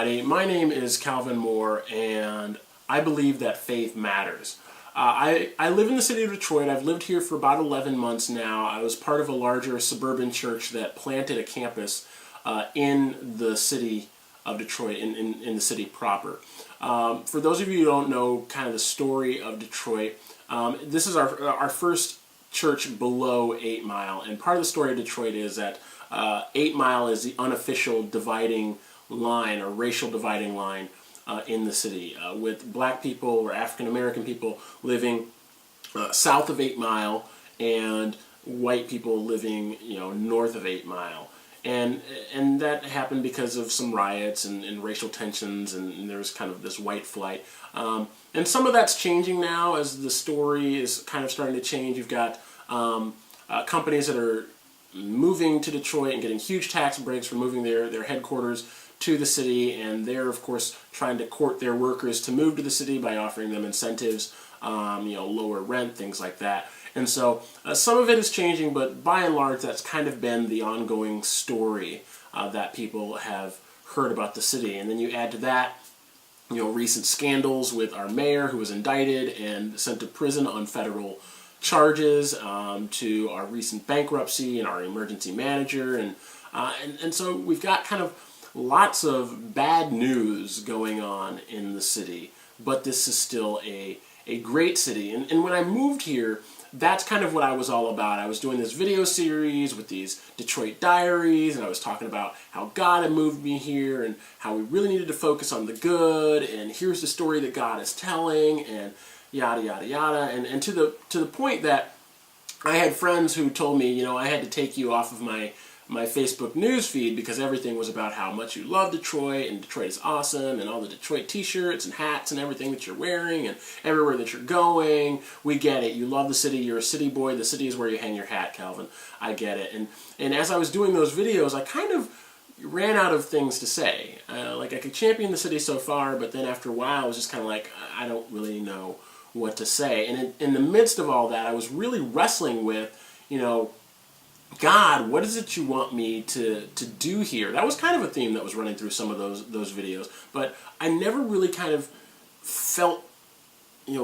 everybody. My name is Calvin Moore, and I believe that faith matters. I live in the city of Detroit. I've lived here for about 11 months now. I was part of a larger suburban church that planted a campus in the city of Detroit, in the city proper. For those of you who don't know kind of the story of Detroit, this is our first church below 8 Mile, and part of the story of Detroit is that 8 Mile is the unofficial dividing line or racial dividing line in the city, with black people or African American people living south of 8 Mile and white people living north of 8 Mile. And that happened because of some riots and racial tensions, and there was kind of this white flight. And some of that's changing now as the story is kind of starting to change. You've got companies that are moving to Detroit and getting huge tax breaks for moving their headquarters to the city, and they're of course trying to court their workers to move to the city by offering them incentives, lower rent, things like that. And so some of it is changing, but by and large that's kind of been the ongoing story that people have heard about the city. And then you add to that recent scandals with our mayor, who was indicted and sent to prison on federal charges, to our recent bankruptcy and our emergency manager, and so we've got kind of lots of bad news going on in the city, but this is still a great city. And when I moved here, that's kind of what I was all about. I was doing this video series with these Detroit diaries, and I was talking about how God had moved me here and how we really needed to focus on the good, and here's the story that God is telling, and yada yada yada, and to the point that I had friends who told me, I had to take you off of my Facebook news feed because everything was about how much you love Detroit, and Detroit is awesome, and all the Detroit t-shirts and hats and everything that you're wearing, and everywhere that you're going. We get it. You love the city. You're a city boy. The city is where you hang your hat, Calvin. I get it. And as I was doing those videos, I kind of ran out of things to say. Like, I could champion the city so far, but then after a while I was just kind of like, I don't really know what to say. And in the midst of all that, I was really wrestling with, God, what is it you want me to do here? That was kind of a theme that was running through some of those videos, but I never really kind of felt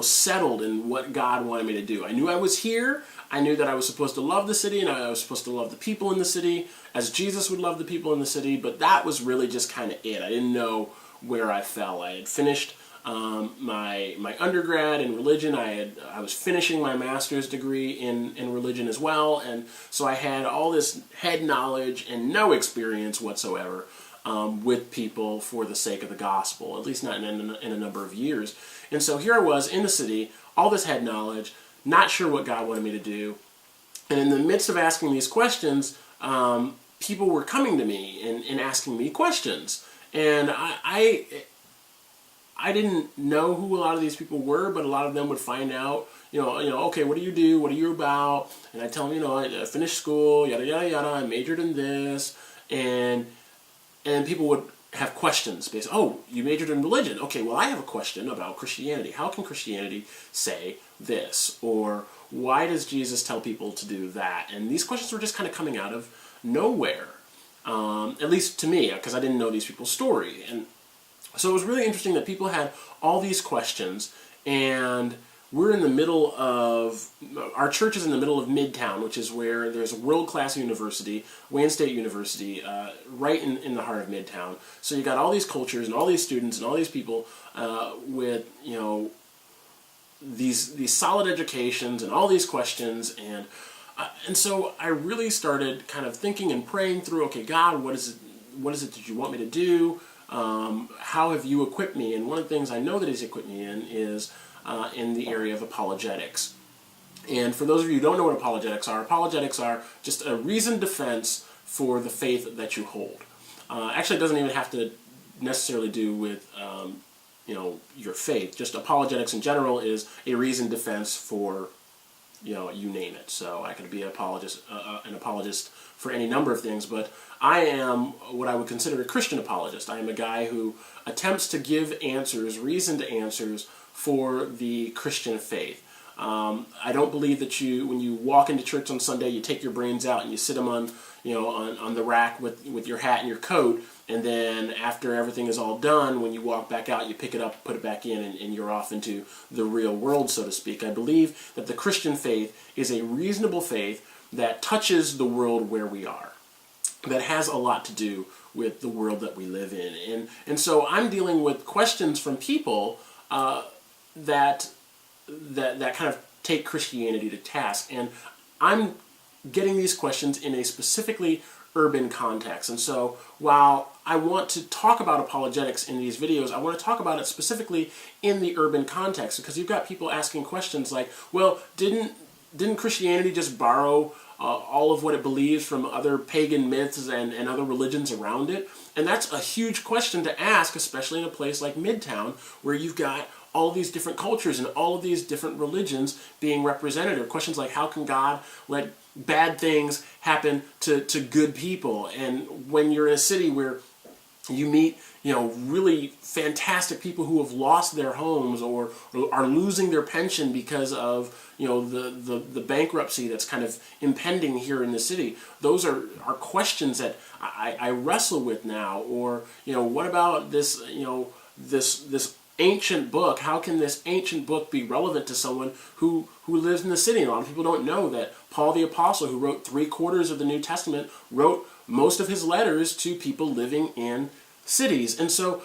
settled in what God wanted me to do. I knew I was here. I knew that I was supposed to love the city, and I was supposed to love the people in the city as Jesus would love the people in the city, but that was really just kind of it. I didn't know where I fell. I had finished my undergrad in religion. I was finishing my master's degree in religion as well, and so I had all this head knowledge and no experience whatsoever with people for the sake of the gospel, at least not in a number of years. And so here I was in the city, all this head knowledge, not sure what God wanted me to do, and in the midst of asking these questions, people were coming to me and asking me questions, and I didn't know who a lot of these people were, but a lot of them would find out, okay, what do you do? What are you about? And I tell them, I finished school, yada, yada, yada, I majored in this, and people would have questions. Based, oh, you majored in religion. Okay, well, I have a question about Christianity. How can Christianity say this? Or why does Jesus tell people to do that? And these questions were just kind of coming out of nowhere, at least to me, because I didn't know these people's story. And so it was really interesting that people had all these questions, and we're in the middle of, our church is in the middle of Midtown, which is where there's a world-class university, Wayne State University, right in the heart of Midtown. So you got all these cultures and all these students and all these people with, these solid educations and all these questions, and so I really started kind of thinking and praying through, okay, God, what is it that you want me to do? How have you equipped me? And one of the things I know that He's equipped me in is in the area of apologetics. And for those of you who don't know what apologetics are just a reasoned defense for the faith that you hold. Actually, it doesn't even have to necessarily do with your faith. Just apologetics in general is a reasoned defense for you name it. So I could be an apologist for any number of things, but I am what I would consider a Christian apologist. I am a guy who attempts to give answers, reasoned answers, for the Christian faith. I don't believe that when you walk into church on Sunday, you take your brains out and you sit them on, on the rack with your hat and your coat, and then after everything is all done, when you walk back out, you pick it up, put it back in, and you're off into the real world, so to speak. I believe that the Christian faith is a reasonable faith that touches the world where we are, that has a lot to do with the world that we live in. And so I'm dealing with questions from people that kind of take Christianity to task. And I'm getting these questions in a specifically urban context. And so while I want to talk about apologetics in these videos, I want to talk about it specifically in the urban context, because you've got people asking questions like, well, didn't Christianity just borrow all of what it believes from other pagan myths and other religions around it? And that's a huge question to ask, especially in a place like Midtown, where you've got all of these different cultures and all of these different religions being represented. Or questions like, how can God let bad things happen to good people? And when you're in a city where you meet, really fantastic people who have lost their homes or are losing their pension because of, the bankruptcy that's kind of impending here in the city. Those are questions that I wrestle with now. Or, what about this, this ancient book? How can this ancient book be relevant to someone who lives in the city? And a lot of people don't know that Paul the Apostle, who wrote 3/4 of the New Testament, wrote most of his letters to people living in cities. And so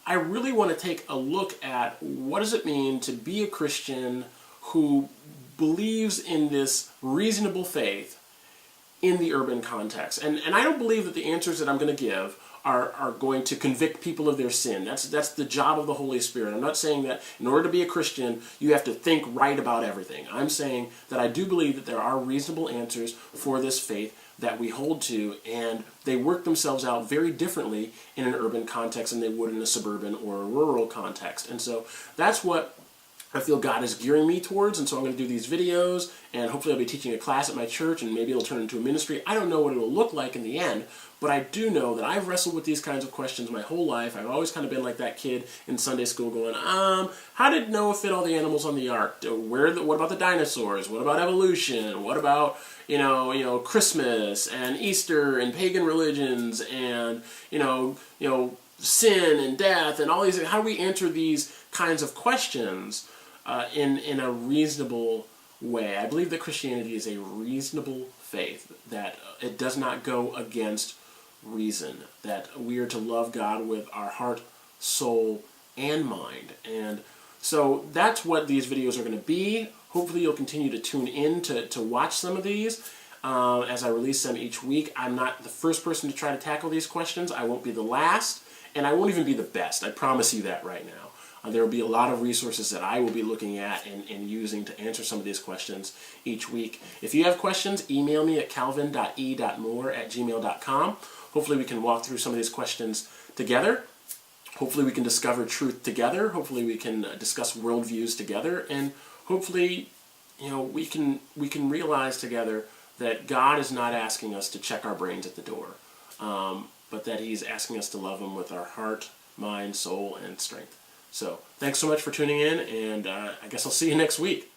I really want to take a look at what does it mean to be a Christian who believes in this reasonable faith in the urban context. And I don't believe that the answers that I'm going to give are going to convict people of their sin. That's the job of the Holy Spirit. I'm not saying that in order to be a Christian, you have to think right about everything. I'm saying that I do believe that there are reasonable answers for this faith that we hold to, and they work themselves out very differently in an urban context than they would in a suburban or a rural context. And so that's what I feel God is gearing me towards, and so I'm going to do these videos, and hopefully I'll be teaching a class at my church, and maybe it'll turn into a ministry. I don't know what it'll look like in the end, but I do know that I've wrestled with these kinds of questions my whole life. I've always kind of been like that kid in Sunday school going, how did Noah fit all the animals on the ark? What about the dinosaurs? What about evolution? What about, Christmas and Easter and pagan religions and, sin and death and all these? How do we answer these kinds of questions in a reasonable way? I believe that Christianity is a reasonable faith, that it does not go against reason, that we are to love God with our heart, soul, and mind. And so that's what these videos are going to be. Hopefully you'll continue to tune in to watch some of these as I release them each week. I'm not the first person to try to tackle these questions. I won't be the last, and I won't even be the best. I promise you that right now. There will be a lot of resources that I will be looking at and using to answer some of these questions each week. If you have questions, email me at calvin.e.moore@gmail.com. Hopefully we can walk through some of these questions together. Hopefully we can discover truth together. Hopefully we can discuss worldviews together. And hopefully, we can realize together that God is not asking us to check our brains at the door, but that He's asking us to love Him with our heart, mind, soul, and strength. So, thanks so much for tuning in, and I guess I'll see you next week.